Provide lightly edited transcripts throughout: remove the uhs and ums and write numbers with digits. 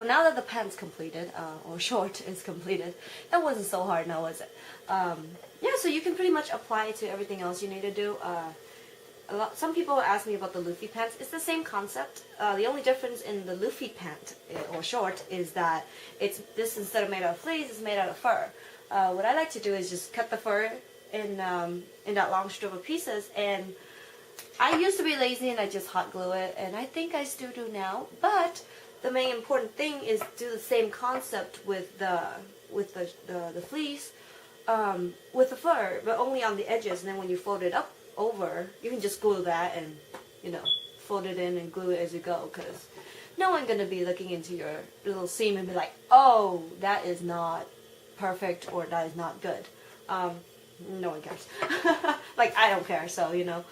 Now that the pant's completed, or short is completed, that wasn't so hard now, was it? Yeah, so you can pretty much apply it to everything else you need to do. Some people ask me about the Luffy pants. It's the same concept. The only difference in the Luffy pant, or short, is that this instead of made out of fleece, it's made out of fur. What I like to do is just cut the fur in that long strip of pieces, and I used to be lazy and I just hot glue it, and I think I still do now, but the main important thing is do the same concept with the fleece, with the fur, but only on the edges. And then when you fold it up over, you can just glue that and, you know, fold it in and glue it as you go. Because no one's gonna be looking into your little seam and be like, oh, that is not perfect or that is not good. No one cares. Like, I don't care. So, you know,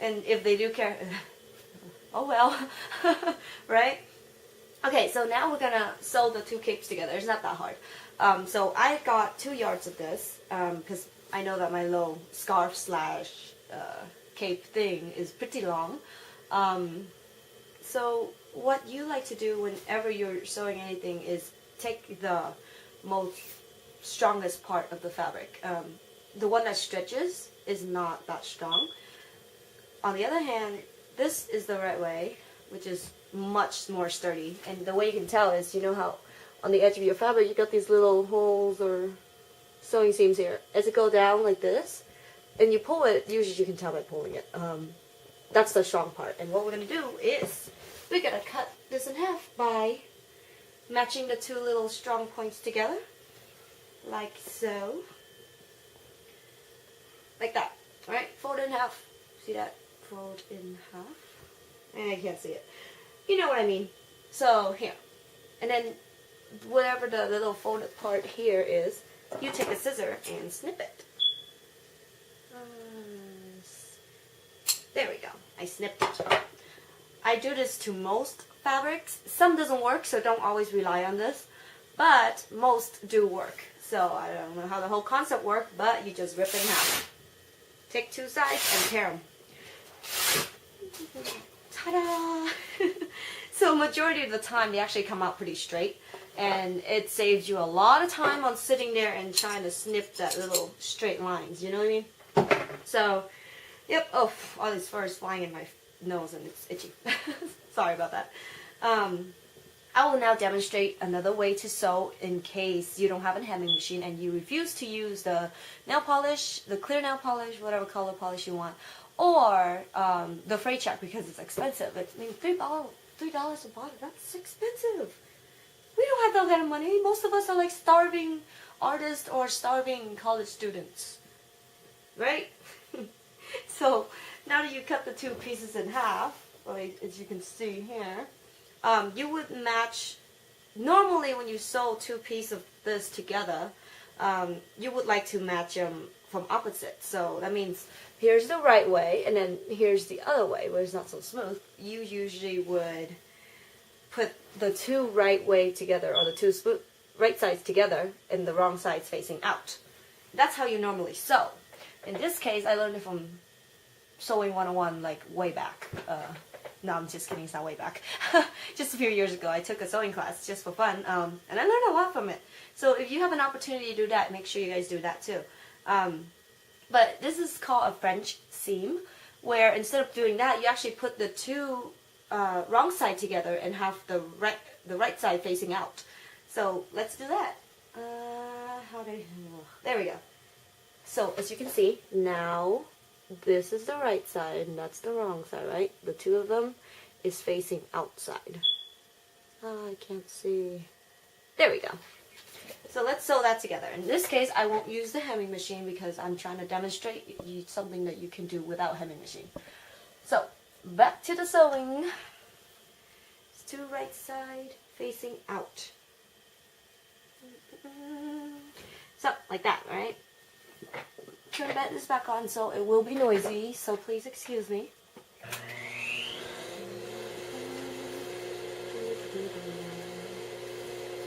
and if they do care, oh well, right? Okay, so now we're gonna sew the two capes together. It's not that hard. So I got 2 yards of this because I know that my little scarf slash cape thing is pretty long. So what you like to do whenever you're sewing anything is take the most strongest part of the fabric. The one that stretches is not that strong. On the other hand, this is the right way, which is much more sturdy. And the way you can tell is, you know how on the edge of your fabric you got these little holes or sewing seams here. As it go down like this, and you pull it, usually you can tell by pulling it. That's the strong part. And what we're going to do is we're going to cut this in half by matching the two little strong points together, like so. Like that. Alright, fold in half. See that? Fold in half. I can't see it. You know what I mean. So, here. And then, whatever the little folded part here is, you take a scissor and snip it. There we go. I snipped it. I do this to most fabrics. Some doesn't work, so don't always rely on this. But most do work. So, I don't know how the whole concept works, but you just rip it in half. Take two sides and tear them. Ta-da! So majority of the time they actually come out pretty straight, and it saves you a lot of time on sitting there and trying to snip that little straight lines, you know what I mean? So, yep, oh, all these fur is flying in my nose and it's itchy. Sorry about that. I will now demonstrate another way to sew in case you don't have a hemming machine and you refuse to use the nail polish, the clear nail polish, whatever color polish you want, or the freight check because it's expensive. I mean, $3 a bottle, that's expensive. We don't have that kind of money. Most of us are like starving artists or starving college students, right? So now that you cut the two pieces in half, like as you can see here, you would match, normally when you sew two pieces of this together, you would like to match them from opposite. So that means here's the right way and then here's the other way where it's not so smooth. You usually would put the two right way together, or the two right sides together and the wrong sides facing out. That's how you normally sew. In this case, I learned it from Sewing 101, like way back. No, I'm just kidding, it's not way back. Just a few years ago, I took a sewing class just for fun, and I learned a lot from it. So if you have an opportunity to do that, make sure you guys do that too. But this is called a French seam, where instead of doing that, you actually put the two wrong side together and have the right side facing out. So let's do that. There we go. So as you can see, now this is the right side and that's the wrong side, right? The two of them is facing outside. Oh, I can't see. There we go. So let's sew that together. In this case, I won't use the hemming machine because I'm trying to demonstrate something that you can do without hemming machine. So, back to the sewing. It's two right side facing out. So, like that, right? Turn this back on so it will be noisy, so please excuse me.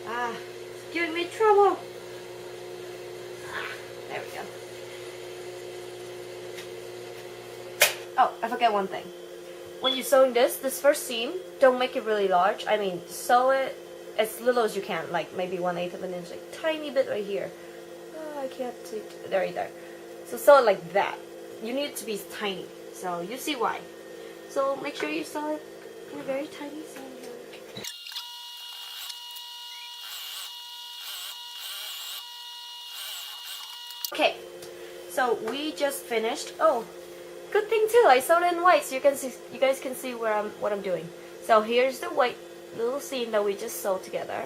Ah, it's giving me trouble. There we go. Oh, I forget one thing. When you're sewing this first seam, don't make it really large. I mean, sew it as little as you can, like maybe 1/8 of an inch, like tiny bit right here. Oh, I can't see. There, right there. So sew it like that. You need it to be tiny. So you see why. So make sure you sew it in a very tiny seam here. Okay, so we just finished. Oh, good thing too. I sewed it in white, so you guys can see what I'm doing. So here's the white little seam that we just sewed together.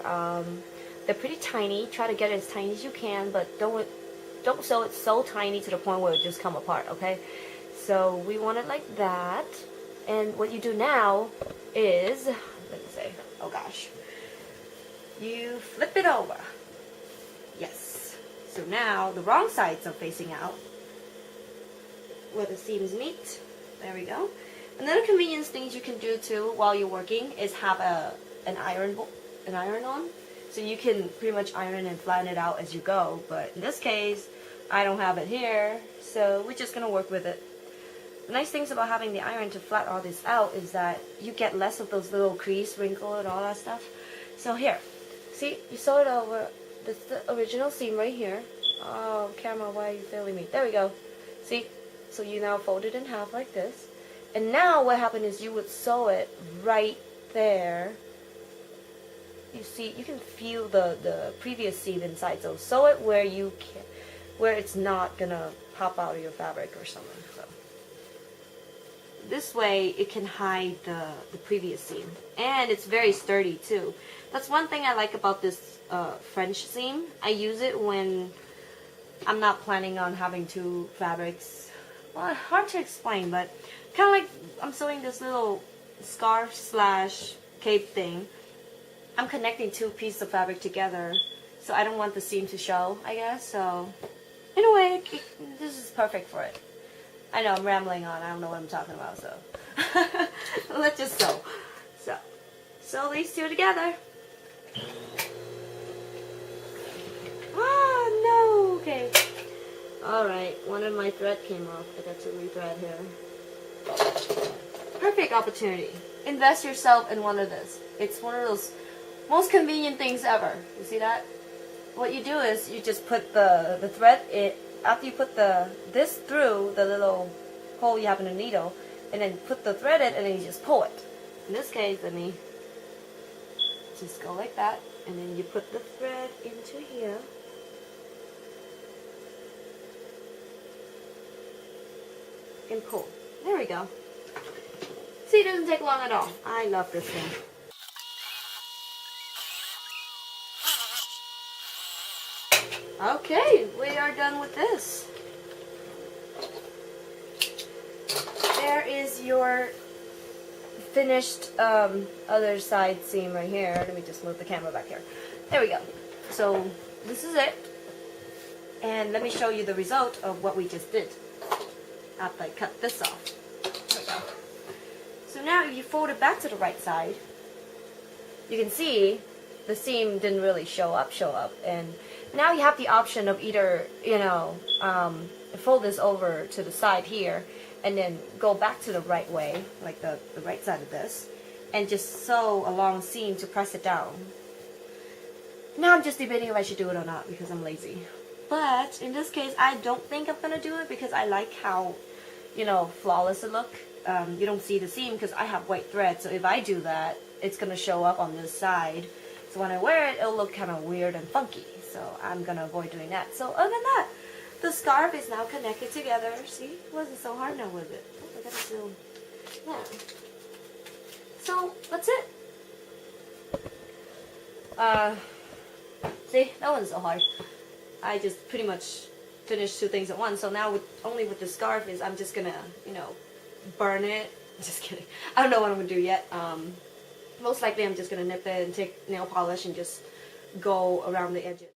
They're pretty tiny. Try to get it as tiny as you can, but don't sew it so tiny to the point where it just come apart. Okay, so we want it like that. And what you do now is, let me say, oh gosh, you flip it over. Yes. So now the wrong sides are facing out where the seams meet. There we go. Another convenience things you can do too while you're working is have an iron on, so you can pretty much iron and flatten it out as you go. But in this case, I don't have it here, so we're just gonna work with it. The nice things about having the iron to flatten all this out is that you get less of those little crease, wrinkle, and all that stuff. So here, see, you sew it over. This is the original seam right here. Oh, camera, why are you failing me? There we go. See, so you now fold it in half like this. And now what happened is you would sew it right there. You see, you can feel the previous seam inside. So sew it where you can, where it's not gonna pop out of your fabric or something. So this way it can hide the previous seam, and it's very sturdy too. That's one thing I like about this French seam. I use it when I'm not planning on having two fabrics. Well, hard to explain, but kind of like I'm sewing this little scarf slash cape thing. I'm connecting two pieces of fabric together, so I don't want the seam to show, I guess. So in a way, this is perfect for it. I know I'm rambling on. I don't know what I'm talking about, so let's just sew. So sew these two together. Ah, no. Okay. Alright, one of my thread came off. I got to re-thread here. Perfect opportunity. Invest yourself in one of this. It's one of those most convenient things ever. You see that? What you do is you just put the thread in, after you put this through the little hole you have in the needle, and then put the thread in, and then you just pull it. In this case, let me just go like that, and then you put the thread into here. And pull. There we go. See, it doesn't take long at all. I love this thing. Okay, we are done with this. There is your finished other side seam right here. Let me just move the camera back here. There we go. So this is it. And let me show you the result of what we just did after I cut this off. There we go. So now if you fold it back to the right side, you can see the seam didn't really show up, and now you have the option of either, fold this over to the side here and then go back to the right way, like the right side of this, and just sew a long seam to press it down. Now I'm just debating if I should do it or not because I'm lazy. But in this case, I don't think I'm gonna do it because I like how, flawless it look. You don't see the seam because I have white thread, so if I do that, it's gonna show up on this side. So when I wear it, it'll look kind of weird and funky. So I'm gonna avoid doing that. So other than that, the scarf is now connected together. See, it wasn't so hard now, was it? Oh, I gotta still, yeah. So that's it. See, that wasn't so hard. I just pretty much finished two things at once. So now only with the scarf is I'm just gonna, burn it. Just kidding. I don't know what I'm gonna do yet. Most likely I'm just gonna nip it and take nail polish and just go around the edges.